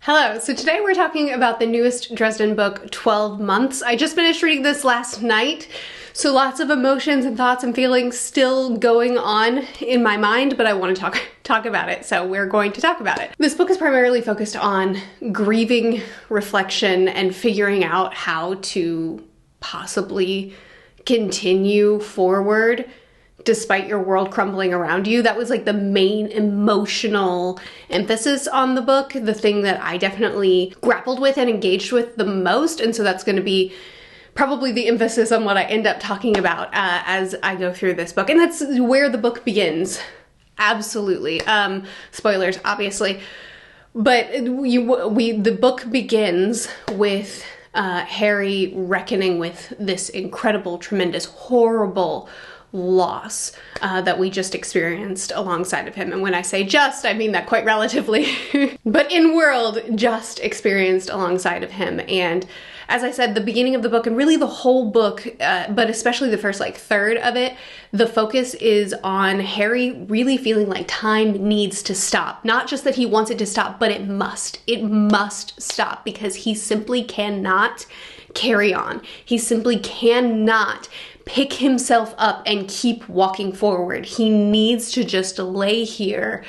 Hello, so today we're talking about the newest Dresden book, 12 Months. I just finished reading this last night, so lots of emotions and thoughts and feelings still going on in my mind, but I want to talk about it, so we're going to talk about it. This book is primarily focused on grieving, reflection, and figuring out how to possibly continue forward despite your world crumbling around you. That was like the main emotional emphasis on the book, the thing that I definitely grappled with and engaged with the most. And so that's going to be probably the emphasis on what I end up talking about as I go through this book. And that's where the book begins. Absolutely. Spoilers, obviously. But the book begins with Harry reckoning with this incredible, tremendous, horrible loss that we just experienced alongside of him. And when I say just, I mean that quite relatively, but in world, just experienced alongside of him. And as I said, the beginning of the book and really the whole book, but especially the first third of it, the focus is on Harry really feeling like time needs to stop. Not just that he wants it to stop, but it must stop because he simply cannot carry on. He simply cannot pick himself up and keep walking forward. He needs to just lay here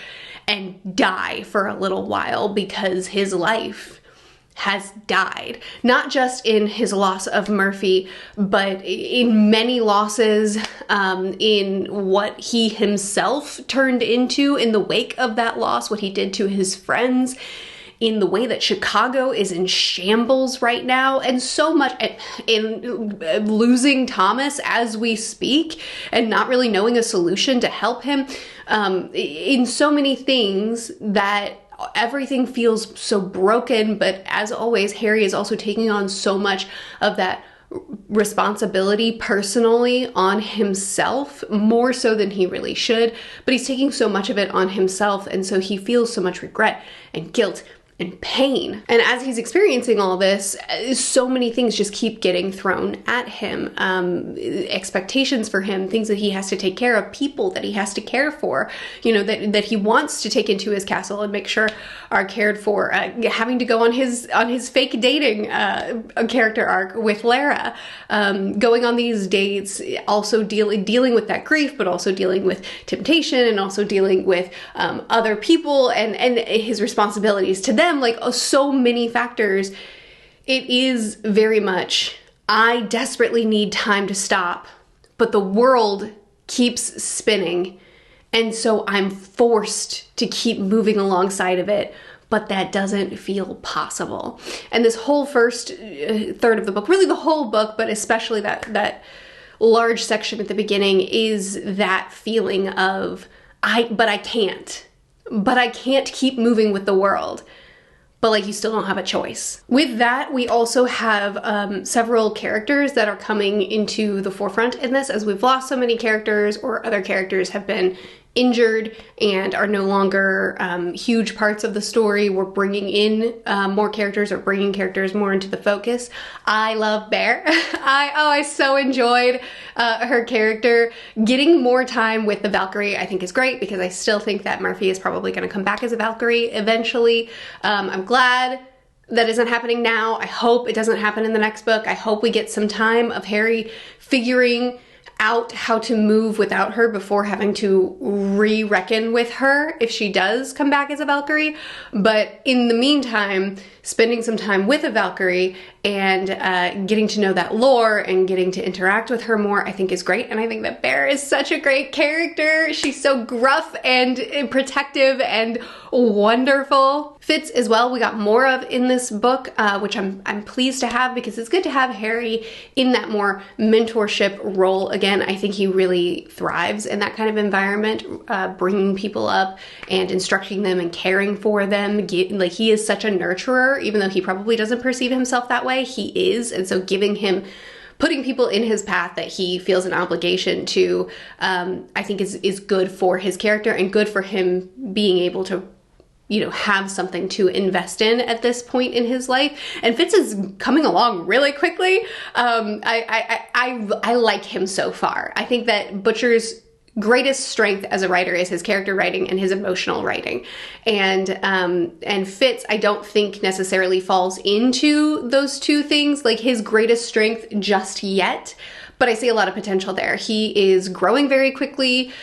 and die for a little while because his life has died. Not just in his loss of Murphy, but in many losses, in what he himself turned into in the wake of that loss, what he did to his friends, in the way that Chicago is in shambles right now, and so much in losing Thomas as we speak and not really knowing a solution to help him, in so many things that everything feels so broken. But as always, Harry is also taking on so much of that responsibility personally on himself, more so than he really should, but he's taking so much of it on himself, and so he feels so much regret and guilt and pain. And as he's experiencing all this, so many things just keep getting thrown at him. Expectations for him, things that he has to take care of, people that he has to care for, that he wants to take into his castle and make sure are cared for, having to go on his fake dating character arc with Lara, going on these dates, also dealing with that grief, but also dealing with temptation and also dealing with other people and his responsibilities to them, so many factors. It is very much, I desperately need time to stop, but the world keeps spinning, and so I'm forced to keep moving alongside of it, but that doesn't feel possible. And this whole first third of the book, really the whole book, but especially that large section at the beginning, is that feeling of, but I can't keep moving with the world. But you still don't have a choice. With that, we also have several characters that are coming into the forefront in this, as we've lost so many characters, or other characters have been injured and are no longer huge parts of the story. We're bringing in more characters, or bringing characters more into the focus. I love Bear. I so enjoyed her character. Getting more time with the Valkyrie I think is great, because I still think that Murphy is probably going to come back as a Valkyrie eventually. I'm glad that isn't happening now. I hope it doesn't happen in the next book. I hope we get some time of Harry figuring out how to move without her before having to re-reckon with her if she does come back as a Valkyrie. But in the meantime, spending some time with a Valkyrie and getting to know that lore and getting to interact with her more, I think is great. And I think that Bear is such a great character. She's so gruff and protective and wonderful. Fitz as well, we got more of in this book, which I'm pleased to have, because it's good to have Harry in that more mentorship role again. I think he really thrives in that kind of environment, bringing people up and instructing them and caring for them. He is such a nurturer, even though he probably doesn't perceive himself that way, he is. And so putting people in his path that he feels an obligation to, I think is good for his character and good for him being able to have something to invest in at this point in his life. And Fitz is coming along really quickly. I like him so far. I think that Butcher's greatest strength as a writer is his character writing and his emotional writing. And Fitz, I don't think necessarily falls into those two things, like his greatest strength just yet, but I see a lot of potential there. He is growing very quickly,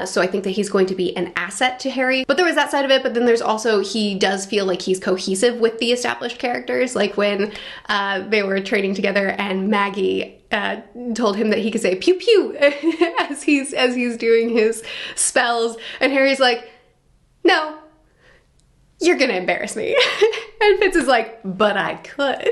so I think that he's going to be an asset to Harry. But there was that side of it, but then there's also, he does feel like he's cohesive with the established characters, like when they were training together and Maggie told him that he could say pew pew as he's doing his spells, and Harry's like, no, you're gonna embarrass me. And Fitz is like, but I could.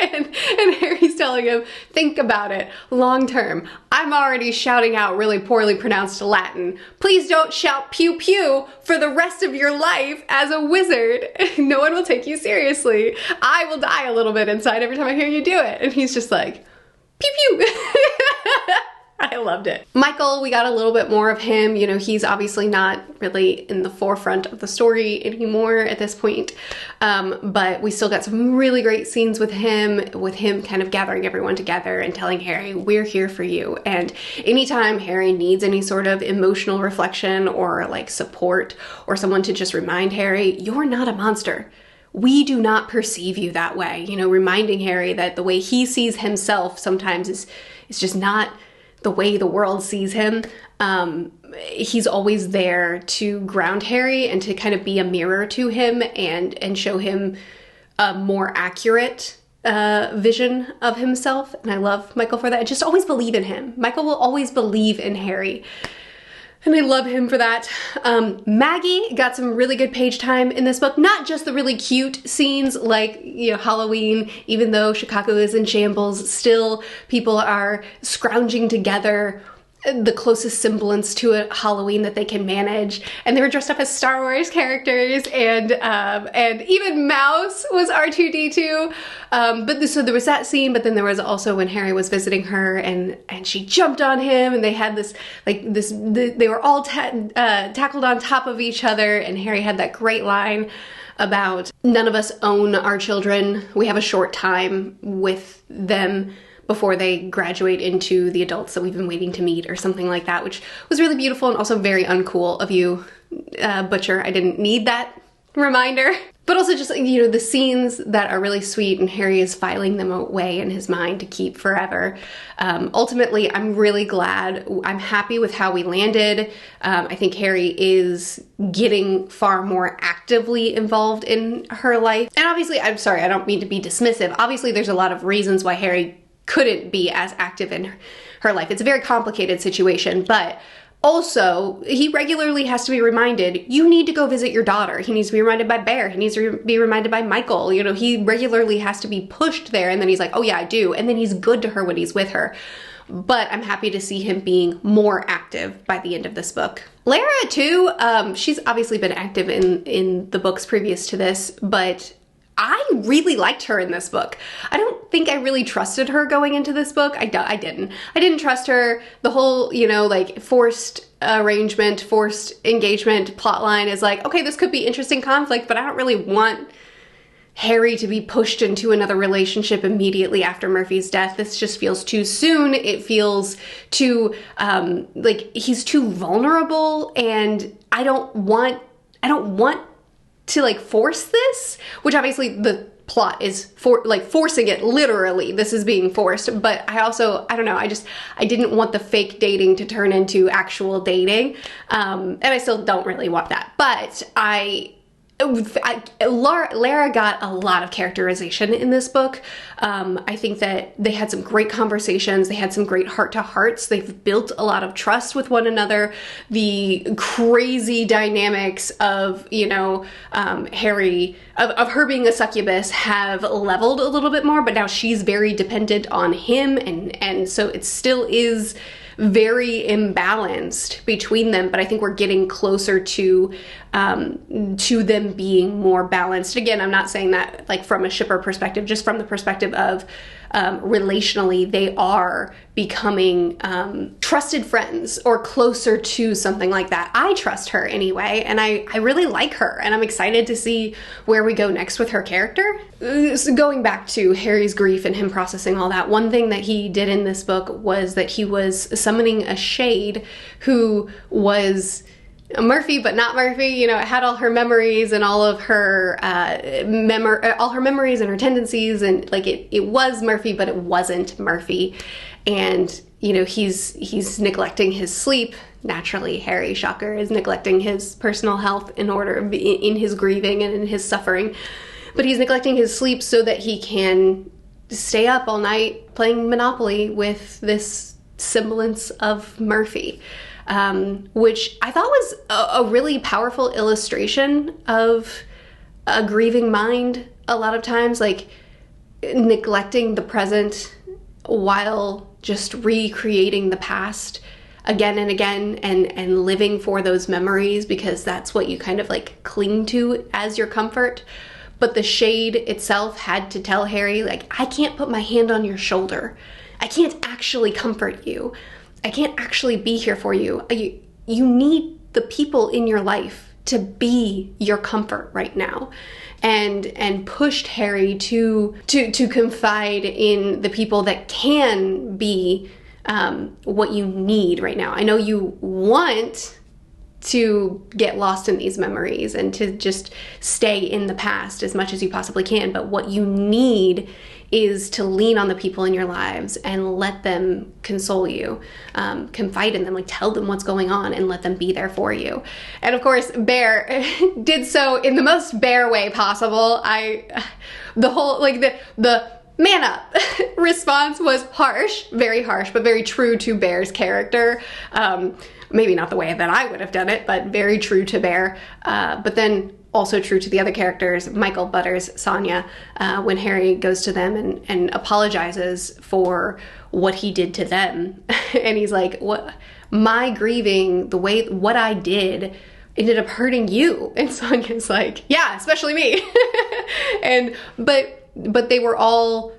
and Harry's telling him, think about it long term. I'm already shouting out really poorly pronounced Latin. Please don't shout pew pew for the rest of your life as a wizard. No one will take you seriously. I will die a little bit inside every time I hear you do it. And he's just like, pew pew. I loved it. Michael, we got a little bit more of him. You know, he's obviously not really in the forefront of the story anymore at this point, but we still got some really great scenes with him kind of gathering everyone together and telling Harry, we're here for you. And anytime Harry needs any sort of emotional reflection or like support or someone to just remind Harry, you're not a monster. We do not perceive you that way. You know, reminding Harry that the way he sees himself sometimes is just not the way the world sees him. He's always there to ground Harry and to kind of be a mirror to him and show him a more accurate vision of himself. And I love Michael for that. Just always believe in him. Michael will always believe in Harry. And I love him for that. Maggie got some really good page time in this book. Not just the really cute scenes like, you know, Halloween, even though Chicago is in shambles, still people are scrounging together the closest semblance to a Halloween that they can manage. And they were dressed up as Star Wars characters, and even Mouse was R2-D2. So there was that scene, but then there was also when Harry was visiting her and she jumped on him, and they had they were all tackled on top of each other, and Harry had that great line about none of us own our children. We have a short time with them before they graduate into the adults that we've been waiting to meet, or something like that, which was really beautiful and also very uncool of you, Butcher. I didn't need that reminder. But also just, you know, the scenes that are really sweet and Harry is filing them away in his mind to keep forever. Ultimately, I'm really glad. I'm happy with how we landed. I think Harry is getting far more actively involved in her life. And obviously, I'm sorry, I don't mean to be dismissive. Obviously, there's a lot of reasons why Harry couldn't be as active in her life. It's a very complicated situation, but also he regularly has to be reminded, you need to go visit your daughter. He needs to be reminded by Bear. He needs to be reminded by Michael. You know, he regularly has to be pushed there, and then he's like, oh yeah, I do. And then he's good to her when he's with her. But I'm happy to see him being more active by the end of this book. Lara too, she's obviously been active in the books previous to this, but I really liked her in this book. I don't think I really trusted her going into this book. I didn't trust her. The whole, you know, like forced arrangement, forced engagement plotline is like, okay, this could be interesting conflict, but I don't really want Harry to be pushed into another relationship immediately after Murphy's death. This just feels too soon. It feels too, like he's too vulnerable, and I don't want to like force this, which obviously the plot is forcing it literally. This is being forced, but I don't know, I didn't want the fake dating to turn into actual dating, and I still don't really want that, but Lara got a lot of characterization in this book. I think that they had some great conversations. They had some great heart-to-hearts. They've built a lot of trust with one another. The crazy dynamics of, you know, Harry, of her being a succubus have leveled a little bit more, but now she's very dependent on him, and so it still is very imbalanced between them, but I think we're getting closer to them being more balanced. Again, I'm not saying that like from a shipper perspective, just from the perspective of relationally, they are becoming trusted friends or closer to something like that. I trust her anyway, and I really like her, and I'm excited to see where we go next with her character. So going back to Harry's grief and him processing all that, one thing that he did in this book was that he was summoning a shade who was Murphy, but not Murphy. You know, it had all her memories and all of her all her memories and her tendencies, and like it was Murphy, but it wasn't Murphy. And you know, he's neglecting his sleep. Naturally, Harry, shocker, is neglecting his personal health in his grieving and in his suffering. But he's neglecting his sleep so that he can stay up all night playing Monopoly with this semblance of Murphy, which I thought was a really powerful illustration of a grieving mind a lot of times, like neglecting the present while just recreating the past again and again, and living for those memories because that's what you kind of like cling to as your comfort. But the shade itself had to tell Harry, like, I can't put my hand on your shoulder. I can't actually comfort you. I can't actually be here for you. You need the people in your life to be your comfort right now. And pushed Harry to confide in the people that can be what you need right now. I know you want to get lost in these memories and to just stay in the past as much as you possibly can. But what you need is to lean on the people in your lives and let them console you, confide in them, like tell them what's going on and let them be there for you. And of course, Bear did so in the most Bear way possible. The man up response was harsh, but very true to Bear's character. Maybe not the way that I would have done it, but very true to Bear. But then also true to the other characters, Michael, Butters, Sonia, when Harry goes to them and apologizes for what he did to them. And he's like, "What? My grieving, what I did ended up hurting you." And Sonia's like, "Yeah, especially me." But they were all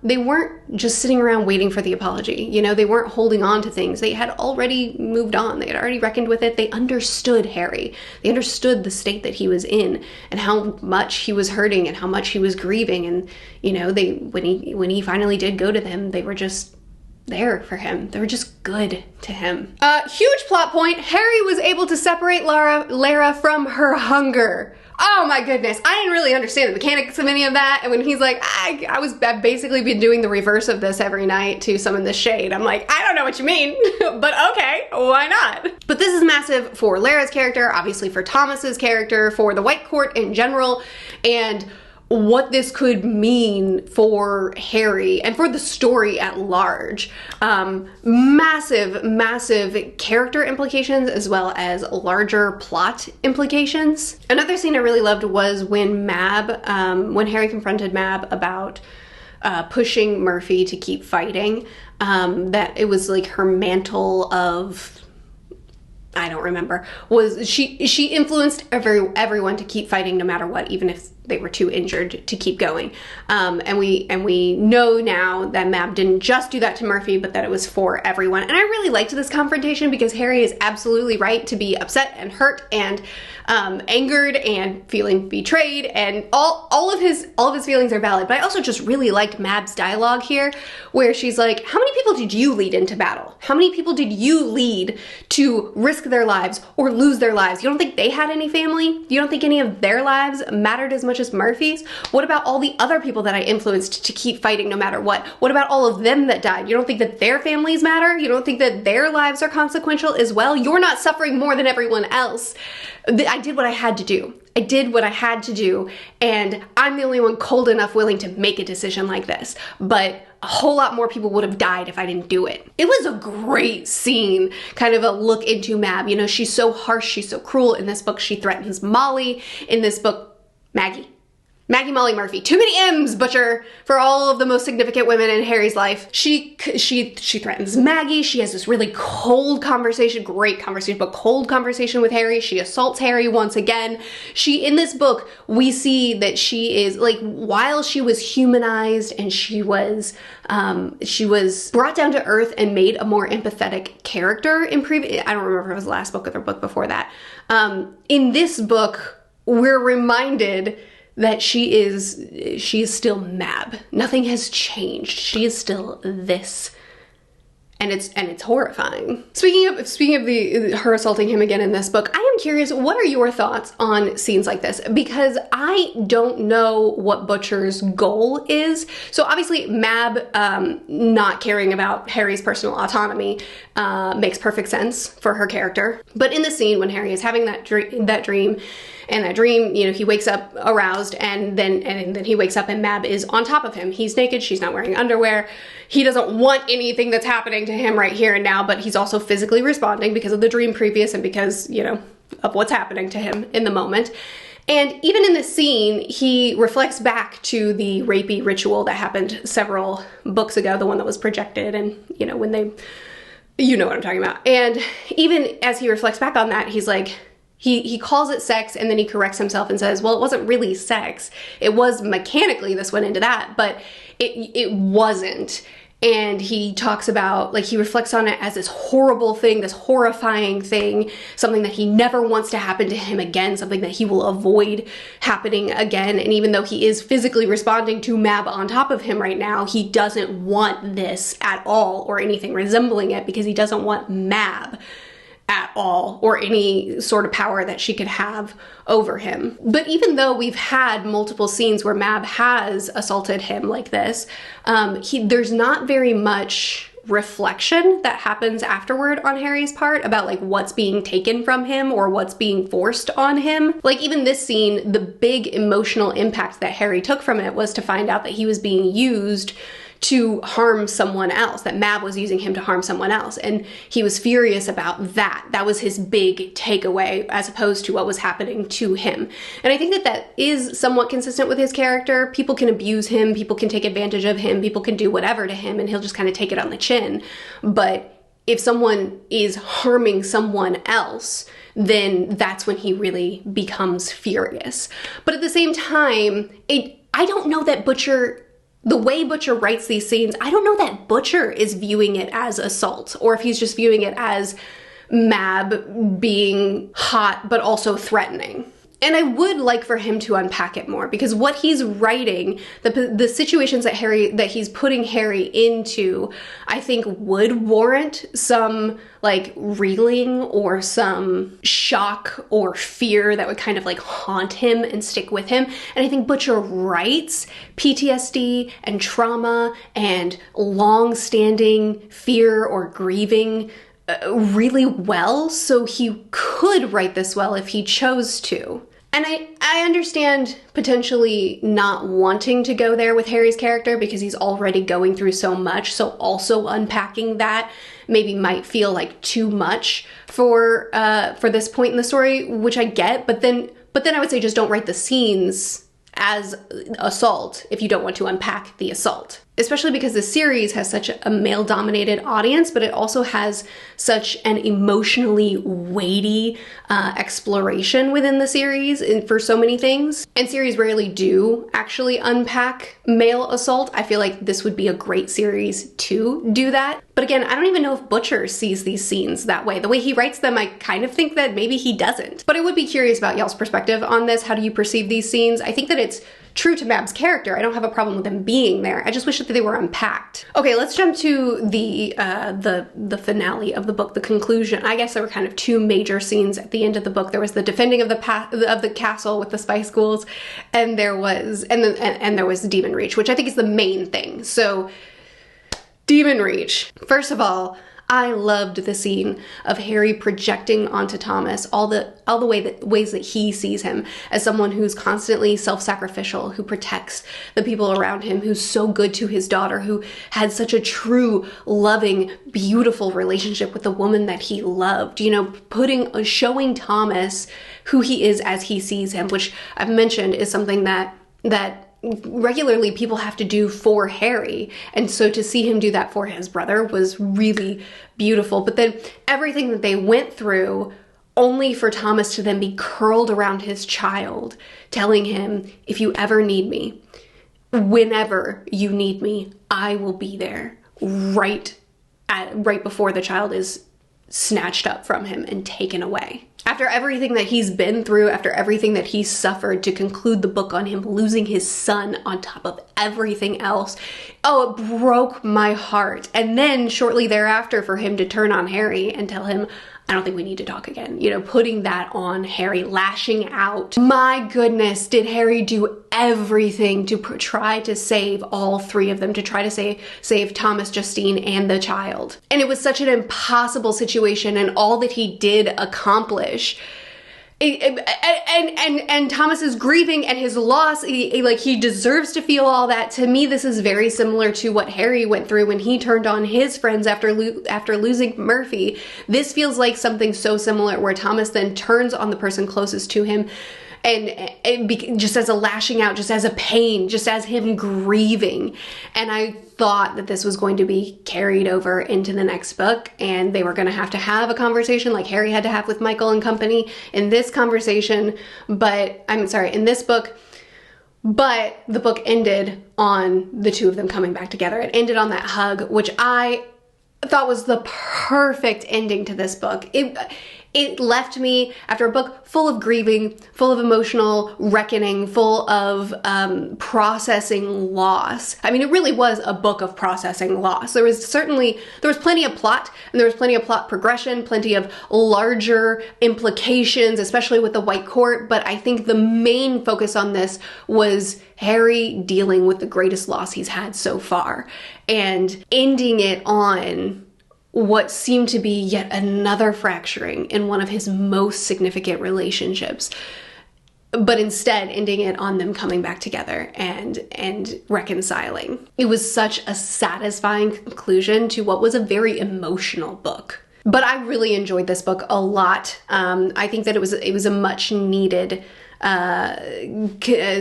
they weren't just sitting around waiting for the apology. You know, they weren't holding on to things. They had already moved on. They had already reckoned with it. They understood Harry. They understood the state that he was in and how much he was hurting and how much he was grieving. And, you know, when he finally did go to them, they were just there for him. They were just good to him. Huge plot point. Harry was able to separate Lara from her hunger. Oh my goodness, I didn't really understand the mechanics of any of that. And when he's like, I've basically been doing the reverse of this every night to summon the shade. I'm like, I don't know what you mean, but okay, why not? But this is massive for Lara's character, obviously for Thomas's character, for the White Court in general, and what this could mean for Harry and for the story at large. Massive character implications as well as larger plot implications. Another scene I really loved was when when Harry confronted Mab about pushing Murphy to keep fighting, that it was like her mantle of, I don't remember, was she influenced everyone to keep fighting no matter what, even if they were too injured to keep going. And we know now that Mab didn't just do that to Murphy, but that it was for everyone. And I really liked this confrontation because Harry is absolutely right to be upset and hurt and angered and feeling betrayed, and all of his feelings are valid. But I also just really liked Mab's dialogue here, where she's like, how many people did you lead into battle? How many people did you lead to risk their lives or lose their lives? You don't think they had any family? You don't think any of their lives mattered as much as Murphy's? What about all the other people that I influenced to keep fighting no matter what? What about all of them that died? You don't think that their families matter? You don't think that their lives are consequential as well? You're not suffering more than everyone else. I did what I had to do. I did what I had to do, and I'm the only one cold enough willing to make a decision like this. But a whole lot more people would have died if I didn't do it. It was a great scene, kind of a look into Mab. You know, she's so harsh, she's so cruel. In this book, she threatens Molly. In this book, Maggie, Molly, Murphy. Too many M's, Butcher, for all of the most significant women in Harry's life. She threatens Maggie. She has this really cold conversation, great conversation, but cold conversation with Harry. She assaults Harry once again. In this book, we see that she is, like, while she was humanized and she was brought down to earth and made a more empathetic character in I don't remember if it was the last book or the book before that. In this book, we're reminded that she is still Mab. Nothing has changed. She is still this. And it's horrifying. Speaking of her assaulting him again in this book, I am curious, what are your thoughts on scenes like this? Because I don't know what Butcher's goal is. So obviously Mab not caring about Harry's personal autonomy makes perfect sense for her character. But in the scene when Harry is having that dream, and that dream, you know, he wakes up aroused, and then he wakes up and Mab is on top of him. He's naked, she's not wearing underwear. He doesn't want anything that's happening to him right here and now, but he's also physically responding because of the dream previous and because, you know, of what's happening to him in the moment. And even in this scene, he reflects back to the rapey ritual that happened several books ago, the one that was projected, and, you know, when they, you know what I'm talking about. And even as he reflects back on that, he's like, he calls it sex, and then he corrects himself and says, well, it wasn't really sex. It was mechanically, this went into that, but it wasn't. And he talks about, like, he reflects on it as this horrible thing, this horrifying thing, something that he never wants to happen to him again, something that he will avoid happening again. And even though he is physically responding to Mab on top of him right now, he doesn't want this at all, or anything resembling it, because he doesn't want Mab at all, or any sort of power that she could have over him. But even though we've had multiple scenes where Mab has assaulted him like this, there's not very much reflection that happens afterward on Harry's part about like what's being taken from him or what's being forced on him. Like even this scene, the big emotional impact that Harry took from it was to find out that he was being used to harm someone else, that Mab was using him to harm someone else. And he was furious about that. That was his big takeaway as opposed to what was happening to him. And I think that that is somewhat consistent with his character. People can abuse him, people can take advantage of him, people can do whatever to him, and he'll just kind of take it on the chin. But if someone is harming someone else, then that's when he really becomes furious. But at the same time, I don't know that the way Butcher writes these scenes, I don't know that Butcher is viewing it as assault, or if he's just viewing it as Mab being hot but also threatening. And I would like for him to unpack it more, because what he's writing, the situations that he's putting Harry into, I think would warrant some like reeling or some shock or fear that would kind of like haunt him and stick with him. And I think Butcher writes PTSD and trauma and long-standing fear or grieving really well, so he could write this well if he chose to. And I understand potentially not wanting to go there with Harry's character because he's already going through so much, so also unpacking that maybe might feel like too much for this point in the story, which I get, but then I would say just don't write the scenes as assault if you don't want to unpack the assault. Especially because the series has such a male-dominated audience, but it also has such an emotionally weighty exploration within the series for so many things. And series rarely do actually unpack male assault. I feel like this would be a great series to do that. But again, I don't even know if Butcher sees these scenes that way. The way he writes them, I kind of think that maybe he doesn't. But I would be curious about y'all's perspective on this. How do you perceive these scenes? I think that it's true to Mab's character. I don't have a problem with them being there. I just wish that they were unpacked. Okay, let's jump to the finale of the book, the conclusion. I guess there were kind of two major scenes at the end of the book. There was the defending of the castle with the Spice Ghouls, and there was Demon Reach, which I think is the main thing. So, Demon Reach. First of all, I loved the scene of Harry projecting onto Thomas all the ways that he sees him as someone who's constantly self-sacrificial, who protects the people around him, who's so good to his daughter, who had such a true, loving, beautiful relationship with the woman that he loved. You know, showing Thomas who he is as he sees him, which I've mentioned is something that regularly people have to do for Harry. And so to see him do that for his brother was really beautiful. But then everything that they went through only for Thomas to then be curled around his child, telling him, if you ever need me, whenever you need me, I will be there, right before the child is snatched up from him and taken away. After everything that he's been through, after everything that he's suffered, to conclude the book on him losing his son on top of everything else, oh, it broke my heart. And then shortly thereafter for him to turn on Harry and tell him, I don't think we need to talk again. You know, putting that on Harry, lashing out. My goodness, did Harry do everything to try to save all three of them, to try to save Thomas, Justine, and the child. And it was such an impossible situation, and all that he did accomplish. And Thomas is grieving and his loss, he deserves to feel all that. To me, this is very similar to what Harry went through when he turned on his friends after losing Murphy. This feels like something so similar, where Thomas then turns on the person closest to him, and just as a lashing out, just as a pain, just as him grieving. And I thought that this was going to be carried over into the next book, and they were going to have a conversation like Harry had to have with Michael and company in this conversation, in this book. But the book ended on the two of them coming back together. It ended on that hug, which I thought was the perfect ending to this book. It left me, after a book full of grieving, full of emotional reckoning, full of processing loss. I mean, it really was a book of processing loss. There was plenty of plot, and there was plenty of plot progression, plenty of larger implications, especially with the White Court. But I think the main focus on this was Harry dealing with the greatest loss he's had so far, and ending it on what seemed to be yet another fracturing in one of his most significant relationships, but instead ending it on them coming back together and reconciling. It was such a satisfying conclusion to what was a very emotional book. But I really enjoyed this book a lot. I think that it was a much needed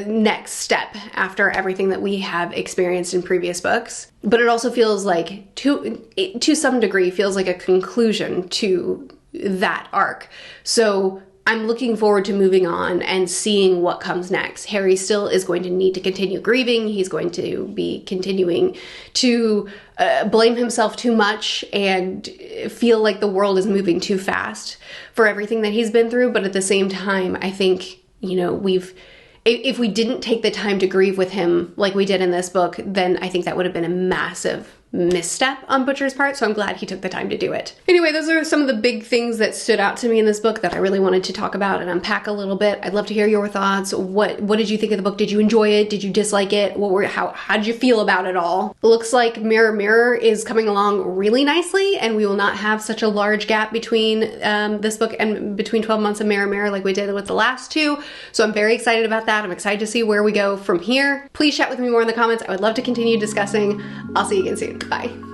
next step after everything that we have experienced in previous books. But it also feels like, to some degree, feels like a conclusion to that arc. So I'm looking forward to moving on and seeing what comes next. Harry still is going to need to continue grieving. He's going to be continuing to blame himself too much and feel like the world is moving too fast for everything that he's been through. But at the same time, I think, you know, if we didn't take the time to grieve with him like we did in this book, then I think that would have been a massive misstep on Butcher's part, so I'm glad he took the time to do it. Anyway, those are some of the big things that stood out to me in this book that I really wanted to talk about and unpack a little bit. I'd love to hear your thoughts. What did you think of the book? Did you enjoy it? Did you dislike it? How did you feel about it all? It looks like Mirror Mirror is coming along really nicely, and we will not have such a large gap between this book and between 12 Months of Mirror Mirror like we did with the last two. So I'm very excited about that. I'm excited to see where we go from here. Please chat with me more in the comments. I would love to continue discussing. I'll see you again soon. Bye.